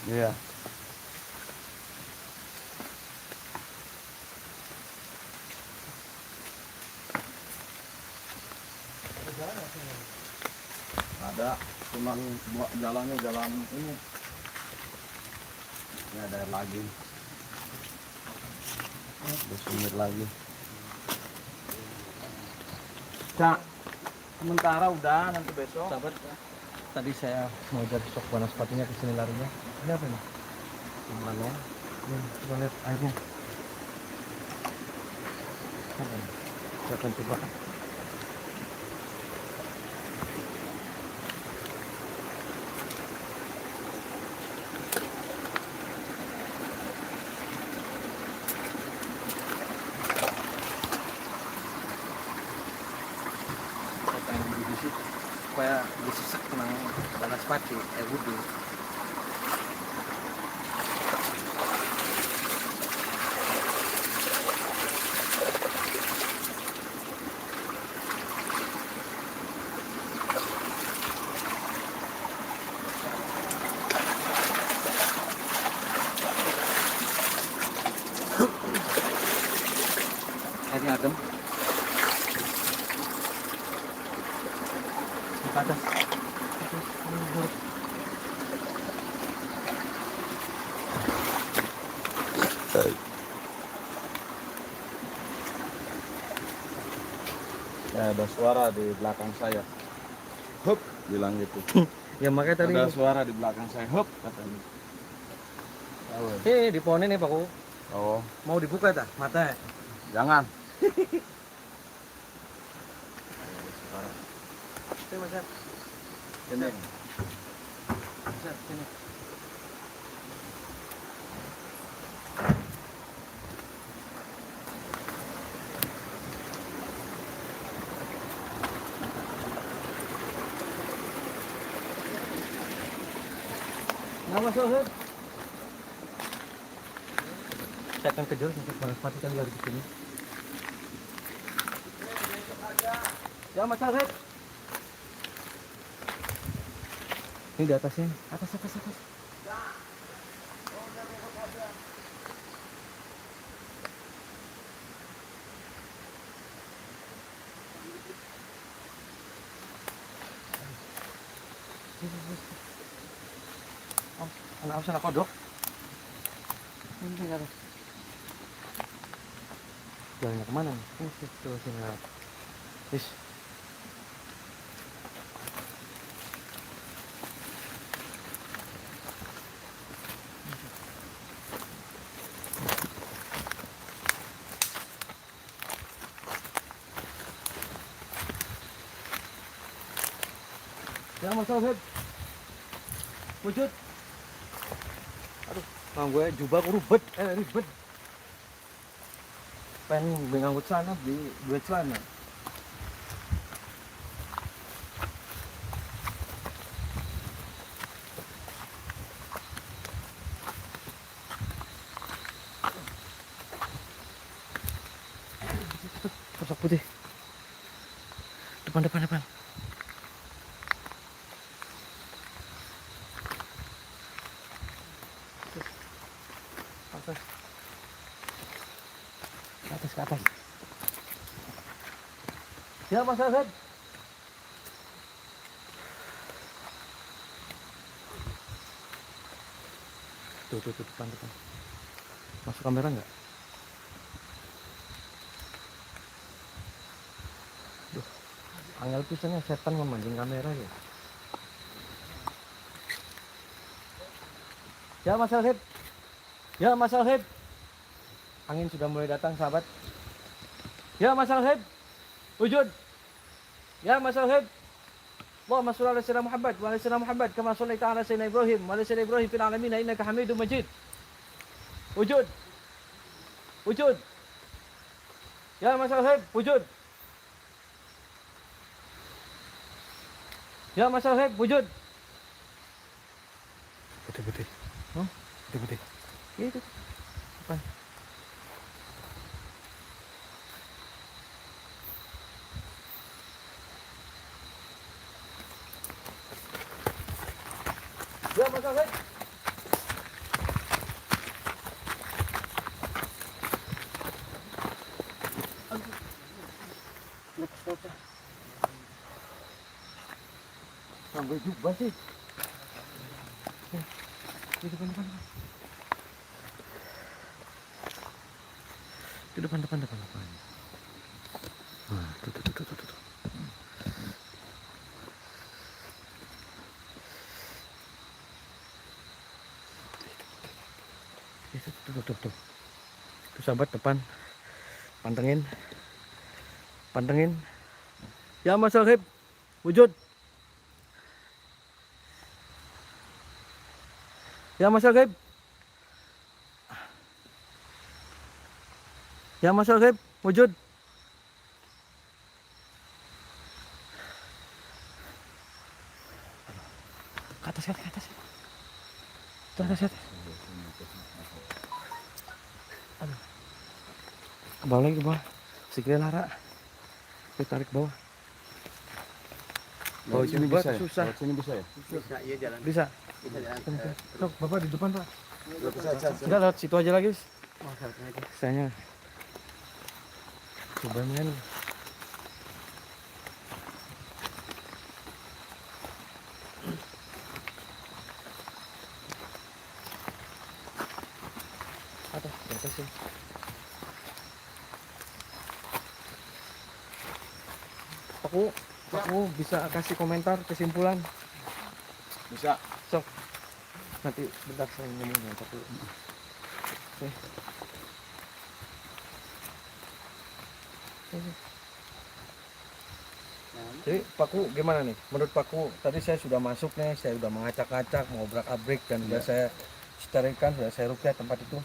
Iya. Ada, cuman jalannya jalan ini. Ini ada lagi. Ada sumur lagi. Cak, sementara udah, nanti besok. Sahabat, tadi saya mau jadi sosok Banaspatinya ke sini larinya. Ini apa ini? Gimana? Ini coba lihat airnya. Apa ini? Saya akan coba. sesek nang Banaspati wudhu. Airnya adem. Ke atas. Ya, ada suara di belakang saya. Hup, bilang gitu. Ya makanya tadi. Ada suara di belakang saya. Hup, katanya. Di pohon ini Pak. Oh, Mau dibuka tak mata? jangan. Sini Mas. Ini. Mas, sini. Nggak masuk, Sir. Saya akan kejar sampai Banaspati kan dari sini. Ya, Mas Sir. Ini di atasnya. Atas. Oh, anak apa kodok? Ini enggak ada. Jalannya kemana nih? Situ sini. Is. Ya Mas Alfred. Wujud. Aduh, mang gue jubah aku ribet. Pengen ngangkut sana di duit celana. Sosok putih. Depan. Ke atas. Ya Mas Alfred. Tuh, depan. Masuk kamera nggak? Duh, angel pisannya setan memancing kamera ya. Ya Mas Alfred. Angin sudah mulai datang, sahabat. Ya Mas Alhib, wujud. Ya Mas Alhib. Allahumma shalli ala sayyidina Muhammad wa ala sayyidina Muhammad kama shallaita ala sayyidina Ibrahim wa ala sayyidina Ibrahim fil alamin innaka Hamidum Majid. Wujud. Ya Mas Alhib, wujud. Ya Mas Alhib, wujud. Putih. Putih. Itu. Depan. Ya Mas Alfred. Lepas. Sampai jubah sih. Di depan. Di depan. Nah, tuh. Tuh. Tuh sahabat depan. Pantengin. Ya Mas Alhib, wujud. Ya Mas Alhib. Ya Mas Alhib, wujud. Ke bawah lagi, ke bawah. Sikile lara. Oke, tarik bawah. Lewat sini buat bisa ya? susah. Lewat sini bisa ya? Bisa, iya jalan. Bisa. Bisa jalan. Sok, Bapak di depan, Pak. Bisa. Enggak, lewat situ aja lagi. Oh, satu aja. Sayanya. Coba men. Atas, atas sih. Aku bisa kasih komentar kesimpulan. Bisa. Sok. Nanti bentar saya ngomongnya Paku. Oke. Jadi Paku gimana nih? Menurut Paku tadi saya sudah masuk nih, saya sudah mengacak-acak, mau obrak-abrik dan sudah saya sterilikan, sudah saya rukyah tempat itu.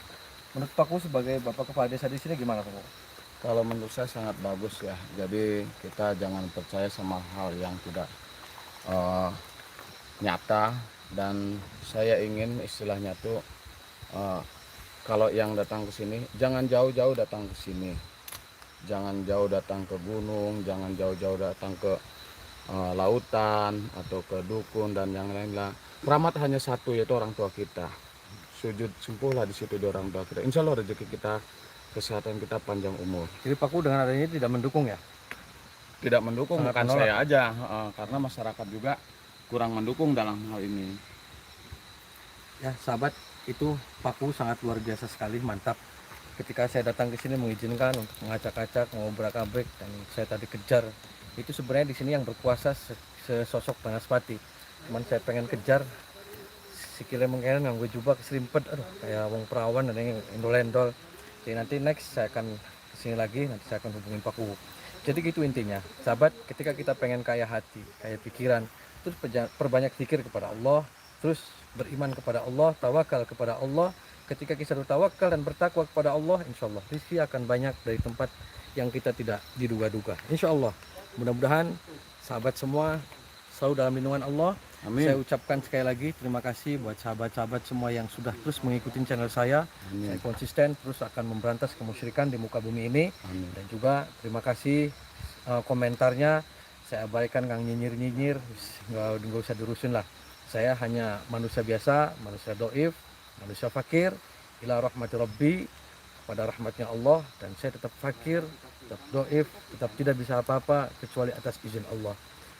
Menurut Paku sebagai bapak kepala desa di sini gimana Paku? Kalau menurut saya sangat bagus ya. Jadi kita jangan percaya sama hal yang tidak nyata, dan saya ingin istilahnya tuh kalau yang datang ke sini jangan jauh-jauh datang ke sini. Jangan jauh datang ke gunung, jangan jauh-jauh datang ke lautan atau ke dukun dan yang lain-lain. Keramat hanya satu, yaitu orang tua kita. Sujud sempuhlah di situ di orang tua kita. Insya Allah rezeki kita, kesehatan kita panjang umur. Jadi Paku dengan adanya ini tidak mendukung ya? Tidak mendukung, Sangat bukan menolak. saya aja, karena masyarakat juga kurang mendukung dalam hal ini. Ya sahabat, itu Paku sangat luar biasa sekali, mantap. Ketika saya datang ke sini mengizinkan untuk mengacak-acak, mengobrak-abrik, dan saya tadi kejar. Itu sebenarnya di sini yang berkuasa sesosok Banaspati. Cuman saya pengen kejar, sikile mengkenen nganggo jubah keserimpet, aduh kayak wong perawan dan yang endol-endol. Jadi nanti next saya akan kesini lagi, nanti saya akan hubungin Paku. Jadi gitu intinya, sahabat, ketika kita pengen kaya hati, kaya pikiran, terus perbanyak zikir kepada Allah, terus beriman kepada Allah, tawakal kepada Allah. Ketika kita bertawakal dan bertakwa kepada Allah, insya Allah rezeki akan banyak dari tempat yang kita tidak diduga-duga. Insya Allah, mudah-mudahan sahabat semua selalu dalam lindungan Allah. Amin. Saya ucapkan sekali lagi terima kasih buat sahabat-sahabat semua yang sudah terus mengikuti channel saya. Amin. Saya konsisten terus akan memberantas kemusyrikan di muka bumi ini. Amin. Dan juga terima kasih komentarnya. Saya abaikan Kang nyinyir-nyinyir, nggak usah diurusin lah. Saya hanya manusia biasa, manusia doif, manusia fakir, ila rahmati rabbi, kepada rahmatnya Allah, dan saya tetap fakir, tetap doif, tetap tidak bisa apa-apa kecuali atas izin Allah.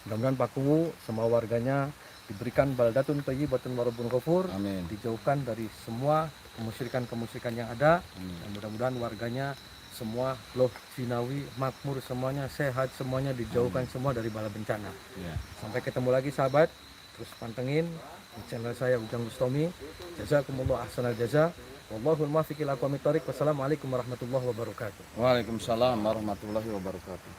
Mudah-mudahan Paku semua warganya diberikan baldatun thayyibatun wa rabbun ghafur, Amin. dijauhkan dari semua kemusyrikan-kemusyrikan yang ada, Amin. dan mudah-mudahan warganya semua loh Sinawi makmur, semuanya sehat, semuanya dijauhkan semua dari bala bencana. Ya. Sampai ketemu lagi sahabat, terus pantengin di channel saya Ujang Bustomi. Jazakumullah ahsanal jaza. Wallahul muwaffiq ila aqwamit thoriq. Wassalamualaikum warahmatullahi wabarakatuh. Waalaikumsalam warahmatullahi wabarakatuh.